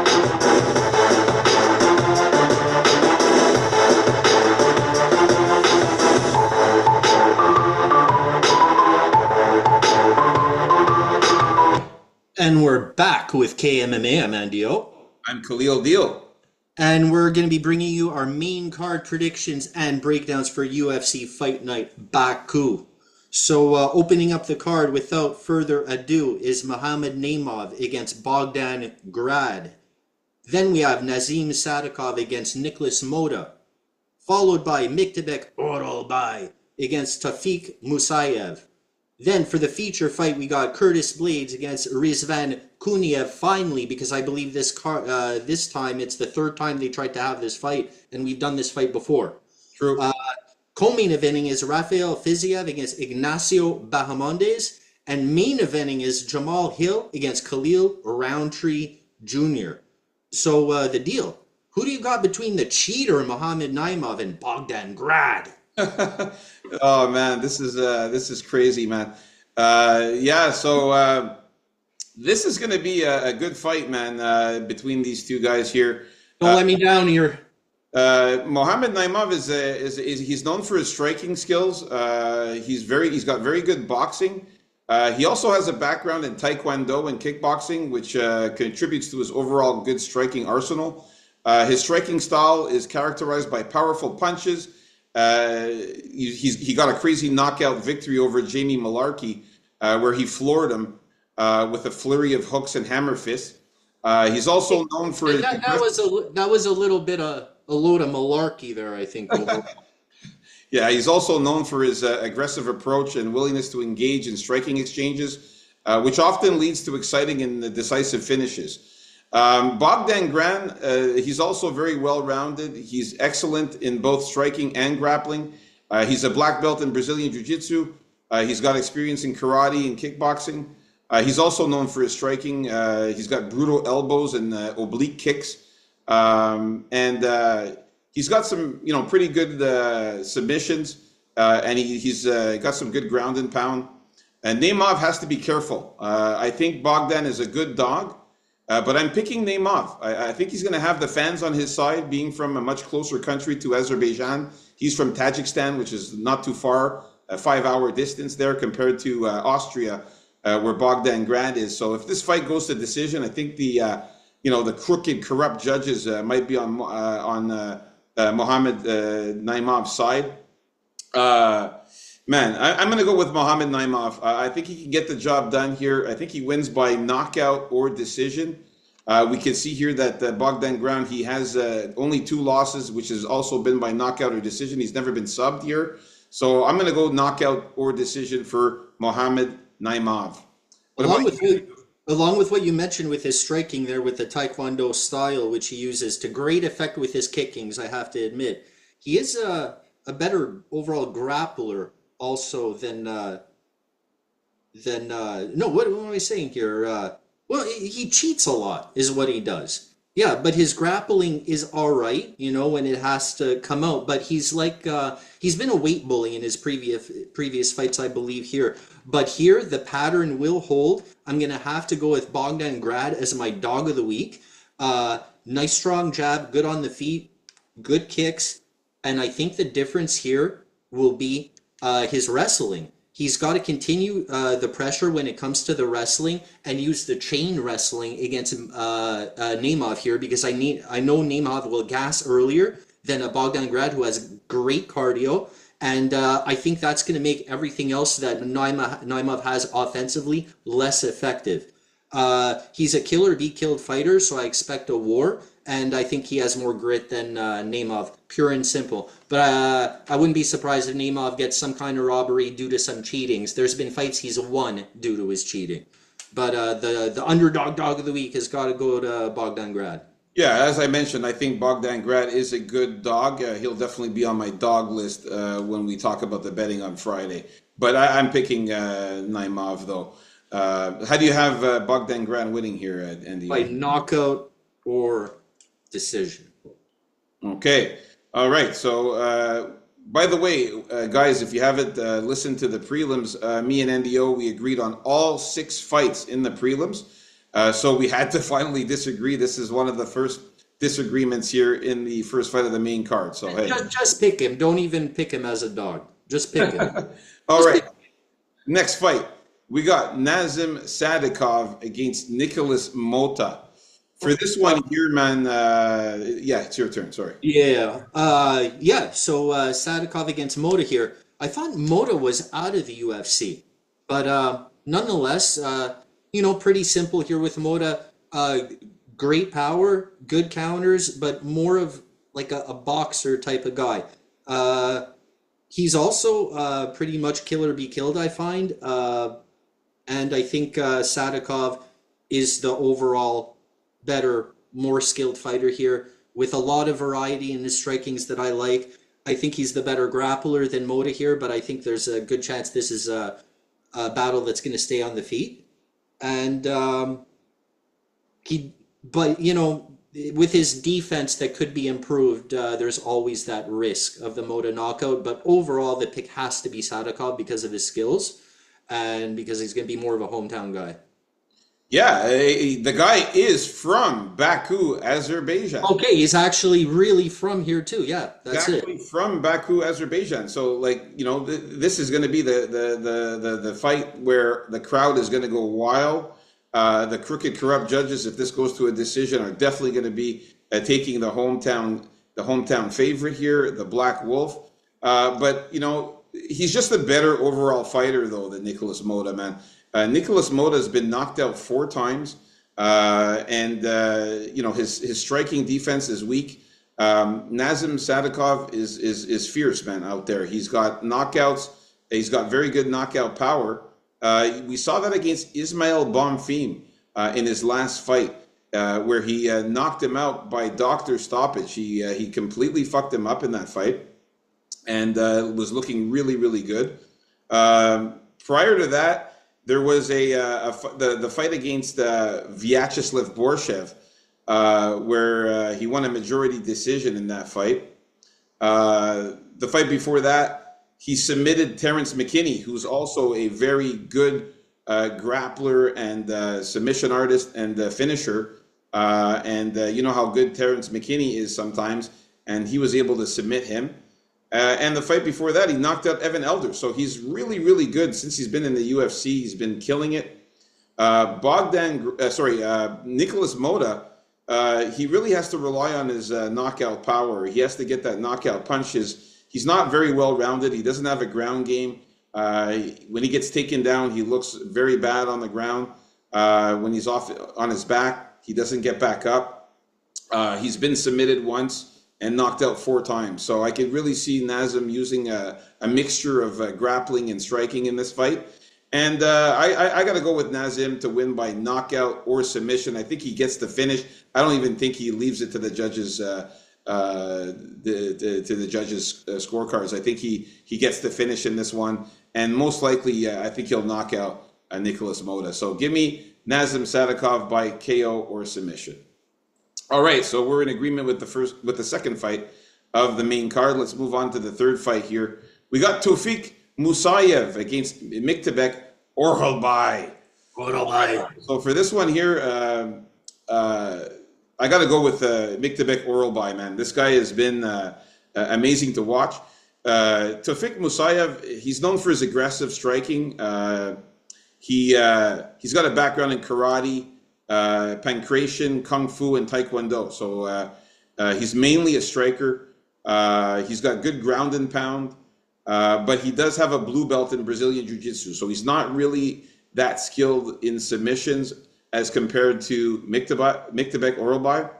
And we're back with KMMA. I'm Andio. I'm Khalil Deal. And we're going to be bringing you our main card predictions and breakdowns for UFC Fight Night Baku. So, opening up the card without further ado is Muhammad Naimov against Bogdan Grad. Then we have Nazim Sadikov against Nicholas Moda, followed by Miktabek Orolbay against Tafik Musayev. Then for the feature fight, we got Curtis Blades against Rizvan Kuniev finally, because I believe this time it's the third time they tried to have this fight, and we've done this fight before. True. Co-main eventing is Rafael Fiziev against Ignacio Bahamondes, and main eventing is Jamal Hill against Khalil Roundtree Jr. So the deal, who do you got between the cheater Muhammad Naimov and Bogdan Grad? Oh man, this is crazy, man. So this is going to be a good fight, man, between these two guys here. Don't let me down here. Mohamed Naimov is he's known for his striking skills. He's got very good boxing. He also has a background in Taekwondo and kickboxing, which contributes to his overall good striking arsenal. His striking style is characterized by powerful punches. He got a crazy knockout victory over Jamie Malarkey, where he floored him with a flurry of hooks and hammer fists. He's also known for his that was a little bit of a load of malarkey there, I think. Yeah, he's also known for his aggressive approach and willingness to engage in striking exchanges, which often leads to exciting and decisive finishes. Bogdan Grad, he's also very well-rounded. He's excellent in both striking and grappling. He's a black belt in Brazilian Jiu-Jitsu. He's got experience in karate and kickboxing. He's also known for his striking. He's got brutal elbows and oblique kicks. He's got some, pretty good submissions. And he's got some good ground and pound. And Naimov has to be careful. I think Bogdan is a good dog. But I'm picking Naimov. I think he's going to have the fans on his side, being from a much closer country to Azerbaijan. He's from Tajikistan, which is not too far, a 5-hour distance there compared to Austria, where Bogdan Grad is. So if this fight goes to decision, I think the crooked, corrupt judges might be on Mohamed Naimov's side. I'm going to go with Mohamed Naimov. I think he can get the job done here. I think he wins by knockout or decision. We can see here that Bogdan Grad, he has only 2 losses, which has also been by knockout or decision. He's never been subbed here. So I'm going to go knockout or decision for Mohamed Naimov. Along with what you mentioned with his striking there with the Taekwondo style, which he uses to great effect with his kickings, I have to admit. He is a better overall grappler also than no, what am I saying here? Well, he cheats a lot is what he does. Yeah, but his grappling is all right, when it has to come out. But he's like he's been a weight bully in his previous fights, I believe here. But here the pattern will hold. I'm gonna have to go with Bogdan Grad as my dog of the week. Nice strong jab, good on the feet, good kicks, and I think the difference here will be his wrestling. He's got to continue the pressure when it comes to the wrestling and use the chain wrestling against Naimov here, because I know Naimov will gas earlier than a Bogdan Grad, who has great cardio, and I think that's going to make everything else that Naimov has offensively less effective. He's a killer be killed fighter, so I expect a war. And I think he has more grit than Naimov, pure and simple. But I wouldn't be surprised if Naimov gets some kind of robbery due to some cheatings. There's been fights he's won due to his cheating. But the underdog dog of the week has got to go to Bogdan Grad. Yeah, as I mentioned, I think Bogdan Grad is a good dog. He'll definitely be on my dog list when we talk about the betting on Friday. But I'm picking Naimov, though. How do you have Bogdan Grad winning here, Andy? By knockout or decision. Okay. All right. So, by the way, guys, if you haven't listened to the prelims, me and NDO, we agreed on all 6 fights in the prelims. So we had to finally disagree. This is one of the first disagreements here in the first fight of the main card. So hey, Just pick him. Don't even pick him as a dog. Just pick him. all Just right. pick. Next fight, we got Nazim Sadikov against Nicholas Mota. For this one here, man, yeah, it's your turn. Sorry. Yeah. Yeah. So Sadikov against Mota here. I thought Mota was out of the UFC, but nonetheless, pretty simple here with Mota. Great power, good counters, but more of like a boxer type of guy. He's also pretty much kill or be killed, I find. And I think Sadikov is the overall better, more skilled fighter here with a lot of variety in his strikings that I like. I think he's the better grappler than Mota here, but I think there's a good chance this is a battle that's going to stay on the feet. And but with his defense that could be improved, there's always that risk of the Mota knockout. But overall, the pick has to be Sadikov because of his skills and because he's going to be more of a hometown guy. Yeah, the guy is from Baku, Azerbaijan. Okay, he's actually really from here too. Yeah, that's it. Exactly from Baku, Azerbaijan. So, like, this is going to be the fight where the crowd is going to go wild. The crooked, corrupt judges, if this goes to a decision, are definitely going to be taking the hometown favorite here, the Black Wolf. But he's just a better overall fighter, though, than Nicholas Mota, man. Nicholas Mota has been knocked out 4 times, and his striking defense is weak. Nazim Sadikov is fierce, man, out there. He's got knockouts. He's got very good knockout power. We saw that against Ismail Bonfim in his last fight, where he knocked him out by doctor stoppage. He completely fucked him up in that fight, and was looking really, really good. Prior to that, there was the fight against Vyacheslav Borshev, where he won a majority decision in that fight. The fight before that, he submitted Terrence McKinney, who's also a very good grappler and submission artist and finisher. You know how good Terrence McKinney is sometimes, and he was able to submit him. And the fight before that, he knocked out Evan Elder. So he's really, really good since he's been in the UFC. He's been killing it. Nicholas Mota, he really has to rely on his knockout power. He has to get that knockout punches. He's not very well-rounded. He doesn't have a ground game. When he gets taken down, he looks very bad on the ground. When he's off on his back, he doesn't get back up. He's been submitted once and knocked out 4 times. So I could really see Nazim using a mixture of grappling and striking in this fight. And I got to go with Nazim to win by knockout or submission. I think he gets the finish. I don't even think he leaves it to the judges' scorecards. I think he gets the finish in this one, and most likely I think he'll knock out Nicholas Mota. So give me Nazim Sadikov by KO or submission. All right, so we're in agreement with the second fight of the main card. Let's move on to the third fight here. We got Tofik Musayev against Miktabek Orhalbay. So for this one here, I got to go with Miktabek Orhalbay, man. This guy has been amazing to watch. Tofik Musayev, he's known for his aggressive striking. He's got a background in karate, pankration, kung fu, and taekwondo. So he's mainly a striker. He's got good ground and pound, but he does have a blue belt in Brazilian jiu-jitsu. So he's not really that skilled in submissions as compared to Miktabek Orhalbay.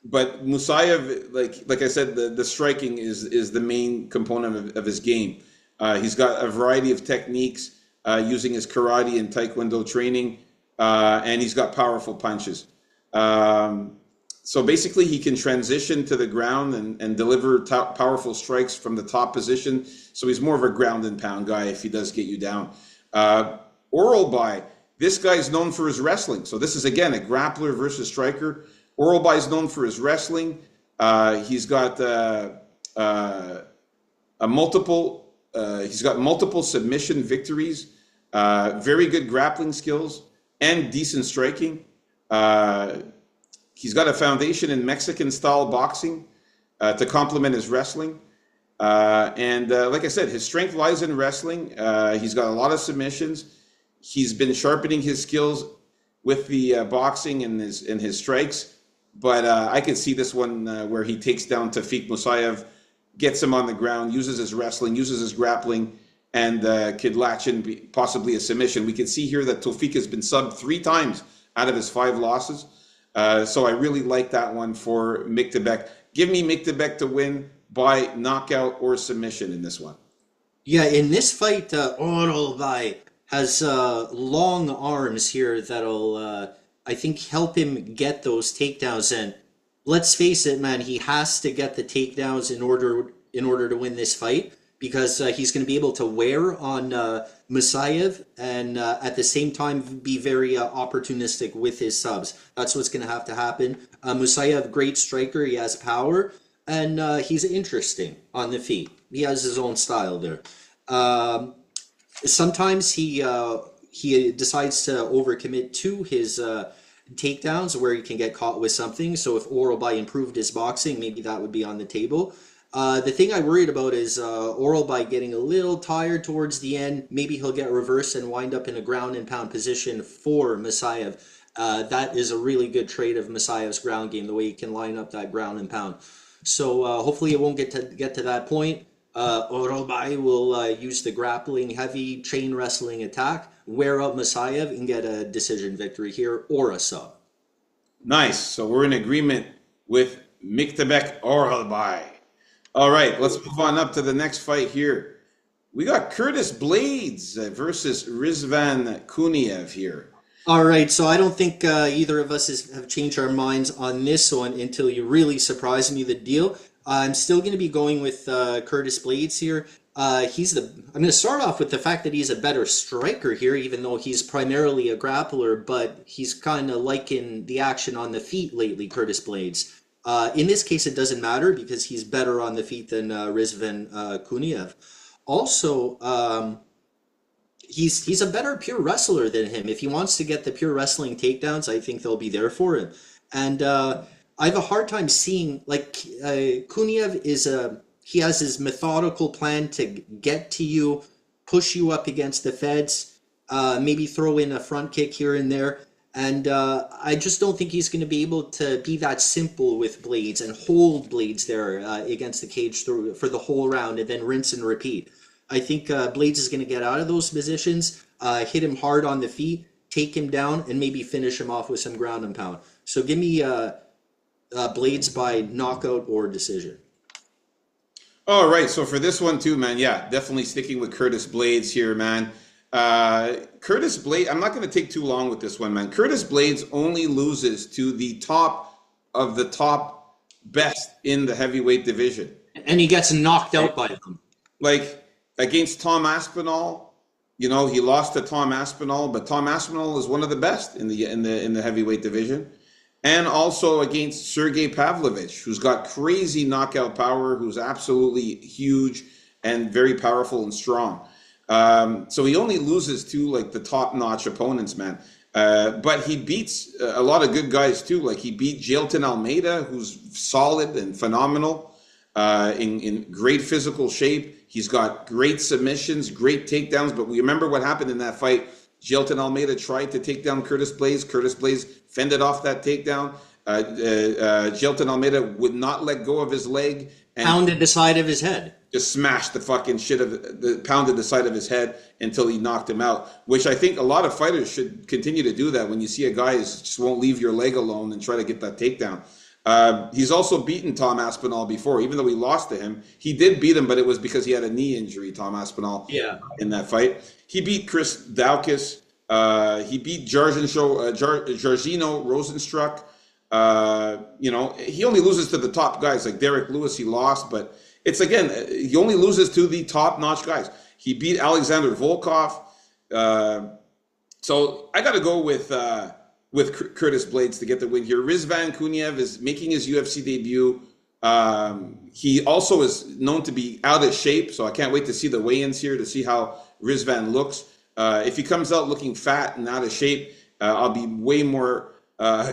But Musayev, like I said, the striking is the main component of his game. He's got a variety of techniques using his karate and taekwondo training. And he's got powerful punches. So basically, he can transition to the ground and deliver powerful strikes from the top position. So he's more of a ground and pound guy if he does get you down. Orhalbay, this guy's known for his wrestling. So this is, again, a grappler versus striker. Orhalbay is known for his wrestling. He's got multiple submission victories, very good grappling skills. and decent striking. Uh, he's got a foundation in Mexican style boxing to complement his wrestling. Like I said, his strength lies in wrestling. He's got a lot of submissions. He's been sharpening his skills with the boxing and his strikes. But I could see this one where he takes down Tafik Musayev, gets him on the ground, uses his wrestling, uses his grappling, and could latch in possibly a submission. We can see here that Tafik has been subbed 3 times out of his 5 losses. So I really like that one for Mictebek. Give me Mictebek to win by knockout or submission in this one. Yeah, in this fight, Orolbai has long arms here that'll, I think, help him get those takedowns. And let's face it, man, he has to get the takedowns in order to win this fight, because he's going to be able to wear on Musayev and at the same time be very opportunistic with his subs. That's what's going to have to happen. Musayev, great striker, he has power, and he's interesting on the feet. He has his own style there. Sometimes he decides to overcommit to his takedowns where he can get caught with something. So if Orolbai improved his boxing, maybe that would be on the table. The thing I worried about is Orolbai getting a little tired towards the end. Maybe he'll get reversed and wind up in a ground and pound position for Musayev. That is a really good trait of Musayev's ground game, the way he can line up that ground and pound. So hopefully it won't get to that point. Orolbai will use the grappling, heavy chain wrestling attack, wear out Musayev, and get a decision victory here or a sub. Nice. So we're in agreement with Mictebek Orolbai. All right, let's move on up to the next fight here. We got Curtis Blades versus Rizvan Kuniev here. All right, so I don't think either of us have changed our minds on this one until you really surprise me the deal. I'm still going to be going with Curtis Blades here. I'm going to start off with the fact that he's a better striker here, even though he's primarily a grappler, but he's kind of liking the action on the feet lately, Curtis Blades. In this case, it doesn't matter because he's better on the feet than Rizvan Kuniev. Also, he's a better pure wrestler than him. If he wants to get the pure wrestling takedowns, I think they'll be there for him. And I have a hard time seeing, like, Kuniev he has his methodical plan to get to you, push you up against the fence, maybe throw in a front kick here and there. And I just don't think he's going to be able to be that simple with Blades and hold Blades there against the cage for the whole round and then rinse and repeat. I think Blades is going to get out of those positions, hit him hard on the feet, take him down, and maybe finish him off with some ground and pound. So give me Blades by knockout or decision. All right, so for this one too, man, yeah, definitely sticking with Curtis Blades here, man. Curtis Blades, I'm not going to take too long with this one, man. Curtis Blades only loses to the top of the top best in the heavyweight division. And he gets knocked out by them. Like, against Tom Aspinall, he lost to Tom Aspinall, but Tom Aspinall is one of the best in the heavyweight division. And also against Sergey Pavlovich, who's got crazy knockout power, who's absolutely huge and very powerful and strong. So he only loses to like the top-notch opponents, man. But he beats a lot of good guys too. Like he beat Jailton Almeida, who's solid and phenomenal, in great physical shape. He's got great submissions, great takedowns. But we remember what happened in that fight. Jailton Almeida tried to take down Curtis Blades. Curtis Blades fended off that takedown. Jailton Almeida would not let go of his leg and pounded the side of his head. Just smashed the fucking shit pounded the side of his head until he knocked him out. Which I think a lot of fighters should continue to do that. When you see a guy who just won't leave your leg alone and try to get that takedown. He's also beaten Tom Aspinall before, even though he lost to him. He did beat him, but it was because he had a knee injury, Tom Aspinall, in that fight. He beat Chris Daukaus. He beat Jairzinho Rosenstruck. He only loses to the top guys. Like Derek Lewis, he lost, but it's, again, he only loses to the top-notch guys. He beat Alexander Volkov. So I got to go with Curtis Blades to get the win here. Rizvan Kuniev is making his UFC debut. He also is known to be out of shape, so I can't wait to see the weigh-ins here to see how Rizvan looks. If he comes out looking fat and out of shape, I'll be way more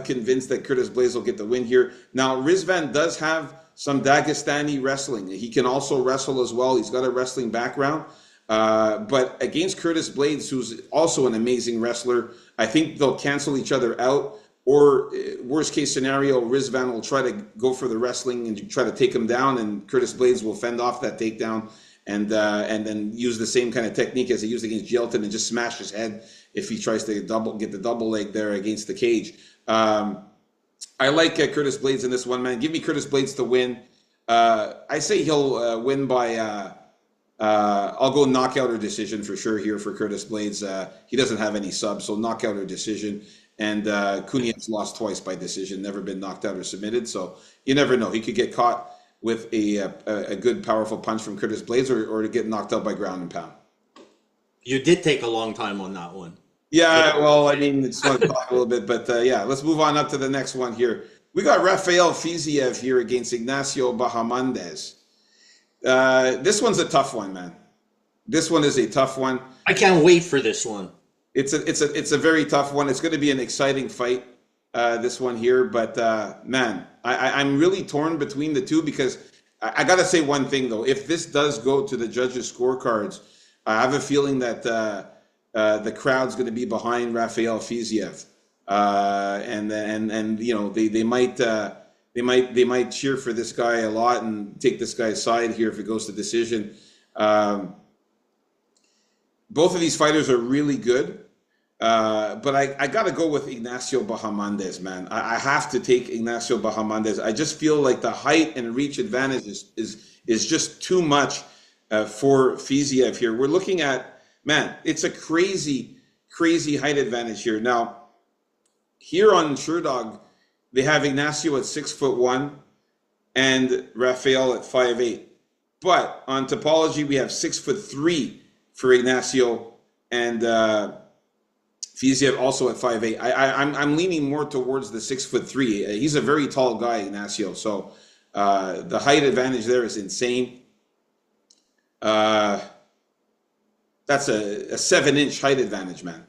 convinced that Curtis Blades will get the win here. Now, Rizvan does have some Dagestani wrestling. He can also wrestle as well. He's got a wrestling background. But against Curtis Blades, who's also an amazing wrestler, I think they'll cancel each other out. Or worst case scenario, Rizvan will try to go for the wrestling and try to take him down, and Curtis Blades will fend off that takedown and then use the same kind of technique as he used against Gelton and just smash his head if he tries to get the double leg there against the cage. I like Curtis Blades in this one, man. Give me Curtis Blades to win. I say he'll win by. I'll go knockout or decision for sure here for Curtis Blades. He doesn't have any subs, so knockout or decision. And Kuniev's lost twice by decision, never been knocked out or submitted. So you never know. He could get caught with a good, powerful punch from Curtis Blades or to get knocked out by ground and pound. You did take a long time on that one. Yeah, well, I mean, it's fun to talk a little bit. But yeah, let's move on up to the next one here. We got Rafael Fiziev here against Ignacio Bahamondes. This one's a tough one, man. This one is a tough one. I can't wait for this one. It's a very tough one. It's going to be an exciting fight, this one here. But man, I'm really torn between the two because I got to say one thing though. If this does go to the judges' scorecards, I have a feeling that the crowd's going to be behind Rafael Fiziev, and you know they might cheer for this guy a lot and take this guy's side here if it goes to decision. Both of these fighters are really good. But I got to go with Ignacio Bahamondes, man. I have to take Ignacio Bahamondes. I just feel like the height and reach advantage is just too much for Fiziev here. We're looking at, man, it's a crazy height advantage here. Now, here on SureDog, they have Ignacio at 6'1" and Rafael at 5'8". But on Topology, we have 6'3" for Ignacio and Fiziev also at 5'8". I'm leaning more towards the 6'3". He's a very tall guy, Ignacio. So the height advantage there is insane. That's a 7-inch height advantage, man.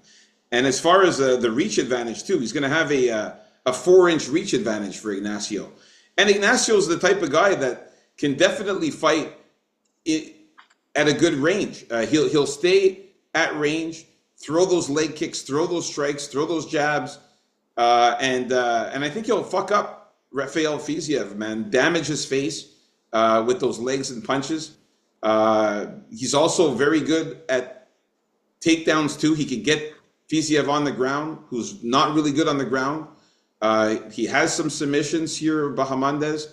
And as far as the reach advantage too, he's going to have a 4-inch reach advantage for Ignacio. And Ignacio's the type of guy that can definitely fight at a good range. He'll stay at range, throw those leg kicks, throw those strikes, throw those jabs, and I think he'll fuck up Rafael Fiziev, man. Damage his face with those legs and punches. He's also very good at takedowns too. He could get Fiziev on the ground, who's not really good on the ground. He has some submissions here, Bahamondes,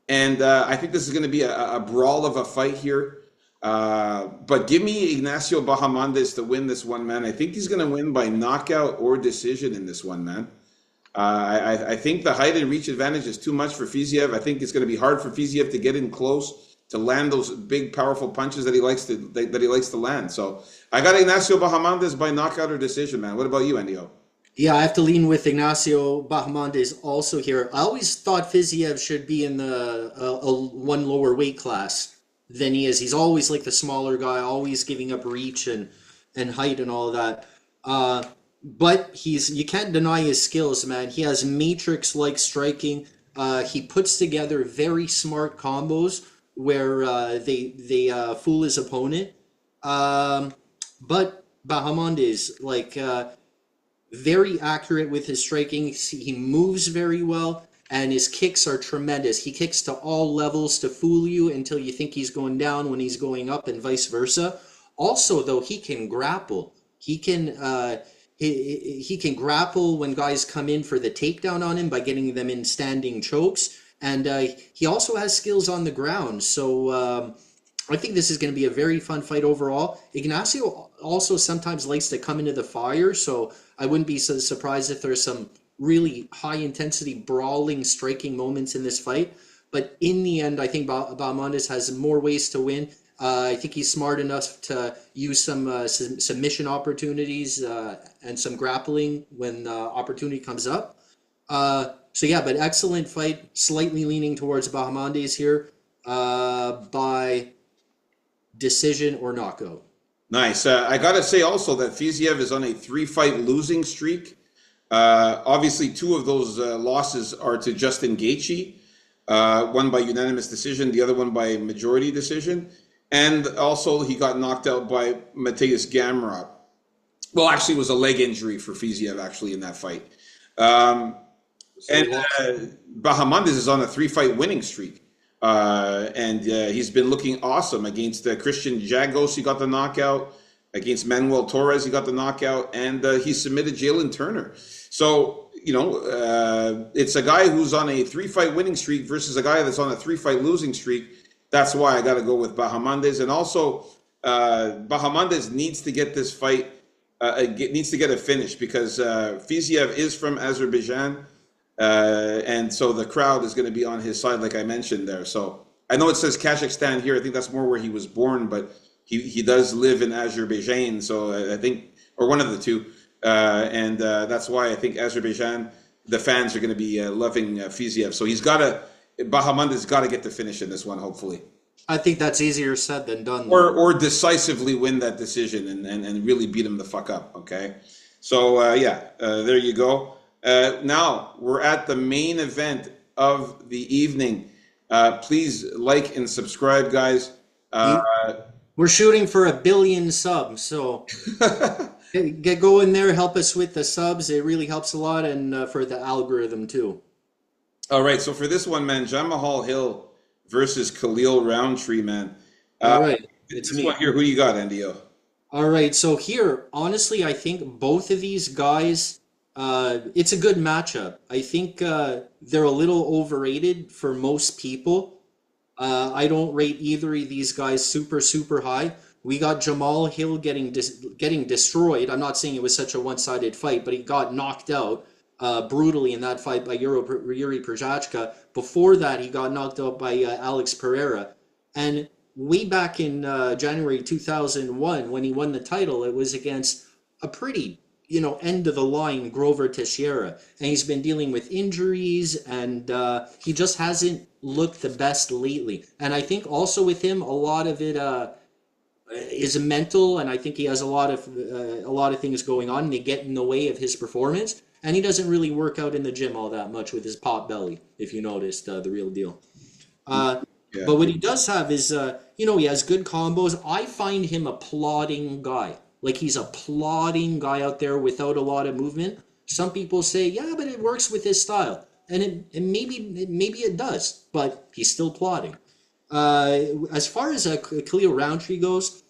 and I think this is going to be a brawl of a fight here. But give me Ignacio Bahamondes to win this one, man. I think he's going to win by knockout or decision in this one, man. I think the height and reach advantage is too much for Fiziev. I think it's going to be hard for Fiziev to get in close to land those big, powerful punches that he likes to land. So I got Ignacio Bahamondes by knockout or decision, man. What about you, Andio? Yeah, I have to lean with Ignacio Bahamondes also here. I always thought Fiziev should be in the one lower weight class than he is. He's always like the smaller guy, always giving up reach and height and all of that. But you can't deny his skills, man. He has matrix-like striking. He puts together very smart combos where they fool his opponent. But Bahamondes, like, very accurate with his striking. He moves very well, and his kicks are tremendous. He kicks to all levels to fool you until you think he's going down when he's going up, and vice versa. Also, though, he can grapple. He can grapple when guys come in for the takedown on him by getting them in standing chokes, and he also has skills on the ground. So I think this is going to be a very fun fight overall. Ignacio also sometimes likes to come into the fire, so I wouldn't be so surprised if there's some really high-intensity, brawling, striking moments in this fight. But in the end, I think Bahamondes has more ways to win. I think he's smart enough to use some submission opportunities and some grappling when opportunity comes up. So yeah, but excellent fight. Slightly leaning towards Bahamondes here by decision or knockout. Nice. I got to say also that Fiziev is on a 3-fight losing streak. Obviously, two of those losses are to Justin Gaethje, one by unanimous decision, the other one by majority decision, and also he got knocked out by Mateus Gamrot. Well, actually, it was a leg injury for Fiziev actually in that fight. Um, So he and lost. Bahamondes is on a three-fight winning streak. And he's been looking awesome against Christian Jagos. He got the knockout. Against Manuel Torres, he got the knockout. And he submitted Jalen Turner. So, it's a guy who's on a three-fight winning streak versus a guy that's on a three-fight losing streak. That's why I got to go with Bahamondes. And also, Bahamondes needs to get this fight, needs to get a finish because Fiziev is from Azerbaijan. And so the crowd is going to be on his side, like I mentioned there. So I know it says Kazakhstan here. I think that's more where he was born, but he does live in Azerbaijan. So I think, or one of the two. And that's why I think Azerbaijan, the fans are going to be loving Fiziev. So Bahamondes got to get the finish in this one, hopefully. I think that's easier said than done, though. Or decisively win that decision and really beat him the fuck up, okay? So, there you go. Now we're at the main event of the evening. Please like and subscribe, guys. We're shooting for 1 billion subs, so get going there. Help us with the subs. It really helps a lot, and for the algorithm too. All right, so for this one, man, Jamahal Hill versus Khalil Roundtree, man. All right, it's This me. one here, who you got, Andio? All right, so here, honestly, I think both of these guys, it's a good matchup. I think they're a little overrated for most people. I don't rate either of these guys super, super high. We got Jamal Hill getting destroyed. I'm not saying it was such a one-sided fight, but he got knocked out brutally in that fight by Yuri Prochazka. Before that, he got knocked out by Alex Pereira. And way back in January 2001, when he won the title, it was against a pretty, end of the line Grover Teixeira. And he's been dealing with injuries, and he just hasn't looked the best lately. And I think also with him, a lot of it is mental, and I think he has a lot of things going on, and they get in the way of his performance. And he doesn't really work out in the gym all that much with his pot belly, if you noticed the real deal. Yeah. But what he does have is, he has good combos. I find him a plodding guy. Like, he's a plodding guy out there without a lot of movement. Some people say, yeah, but it works with his style. And maybe it does, but he's still plodding. As far as Khalil Roundtree goes,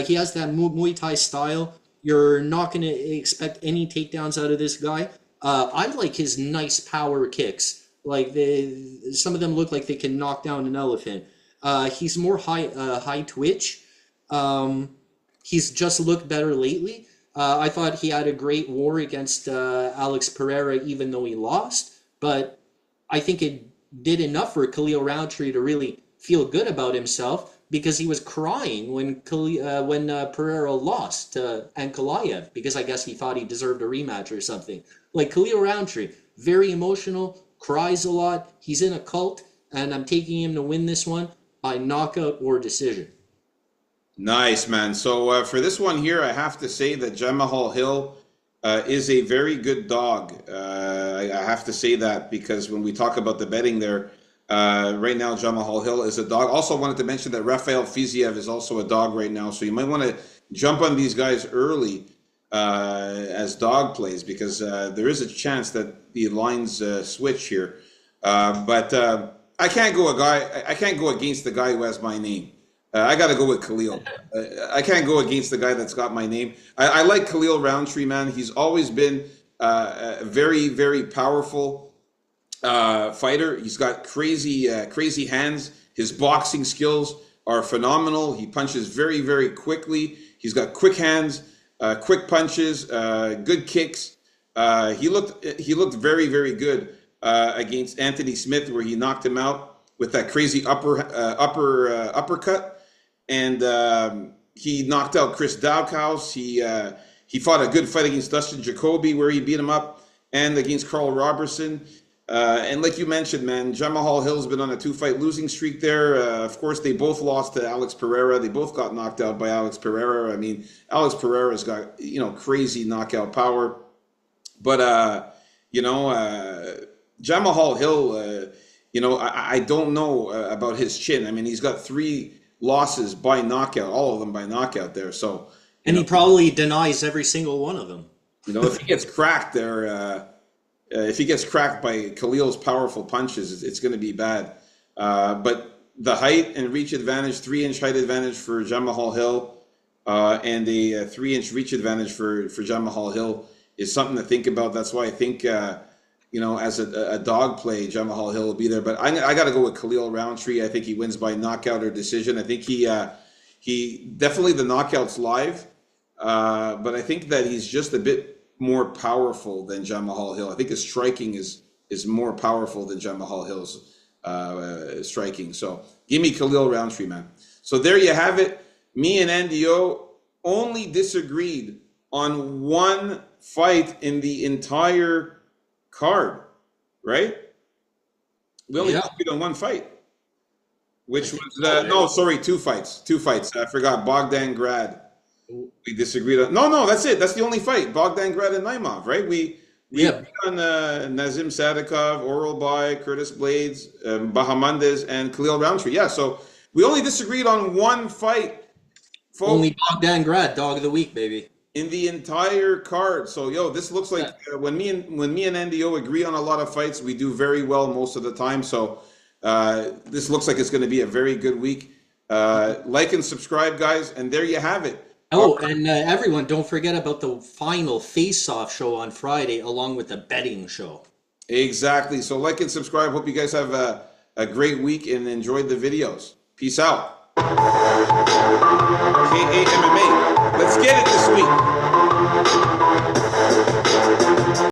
he has that Muay Thai style. You're not going to expect any takedowns out of this guy. I like his nice power kicks. Like, some of them look like they can knock down an elephant. He's more high twitch. He's just looked better lately. I thought he had a great war against Alex Pereira, even though he lost. But I think it did enough for Khalil Roundtree to really feel good about himself, because he was crying when Pereira lost to Ankalaev, because I guess he thought he deserved a rematch or something. Like, Khalil Roundtree, very emotional, cries a lot. He's in a cult, and I'm taking him to win this one by knockout or decision. Nice, man. So for this one here, I have to say that Jamahal Hill is a very good dog. I have to say that because when we talk about the betting there, right now Jamahal Hill is a dog. Also wanted to mention that Rafael Fiziev is also a dog right now. So you might want to jump on these guys early as dog plays, because there is a chance that the lines switch here. But I can't go against the guy who has my name. I got to go with Khalil. I can't go against the guy that's got my name. I like Khalil Roundtree, man. He's always been a very, very powerful fighter. He's got crazy hands. His boxing skills are phenomenal. He punches very, very quickly. He's got quick hands, quick punches, good kicks. He looked very, very good against Anthony Smith, where he knocked him out with that crazy uppercut. And he knocked out Chris Daukhaus. He fought a good fight against Dustin Jacoby, where he beat him up, and against Carl Robertson. And like you mentioned, man, Jamahal Hill's been on a 2-fight losing streak there. Of course, they both lost to Alex Pereira. They both got knocked out by Alex Pereira. I mean, Alex Pereira's got, crazy knockout power. But Jamahal Hill, I don't know about his chin. I mean, he's got 3 losses by knockout, all of them by knockout there. So, And he probably denies every single one of them. if he gets cracked there, if he gets cracked by Khalil's powerful punches, it's going to be bad. But the height and reach advantage, 3-inch height advantage for Jamahal Hill, and a 3-inch reach advantage for Jamahal Hill is something to think about. That's why I think, as a dog play, Jamahal Hill will be there. But I got to go with Khalil Roundtree. I think he wins by knockout or decision. I think he definitely the knockout's live, but I think that he's just a bit more powerful than Jamahal Hill. I think his striking is more powerful than Jamahal Hill's striking. So give me Khalil Roundtree, man. So there you have it. Me and NDO only disagreed on one fight in the entire card, right? We only disagreed on one fight, which was 2 fights. 2 fights. I forgot Bogdan Grad. We disagreed on. No, that's it. That's the only fight. Bogdan Grad and Naimov, right? We agreed on Nazim Sadikov, Oral Bai, Curtis Blades, Bahamondes, and Khalil Roundtree. Yeah, so we only disagreed on one fight. Folks, only Bogdan Grad, dog of the week, baby. In the entire card. So, this looks like when me and NDO agree on a lot of fights, we do very well most of the time. So this looks like it's going to be a very good week. Like and subscribe, guys, and there you have it. Oh, and everyone, don't forget about the final face-off show on Friday, along with the betting show. Exactly. So like and subscribe. Hope you guys have a great week and enjoyed the videos. Peace out. KAMMA. Let's get it this week.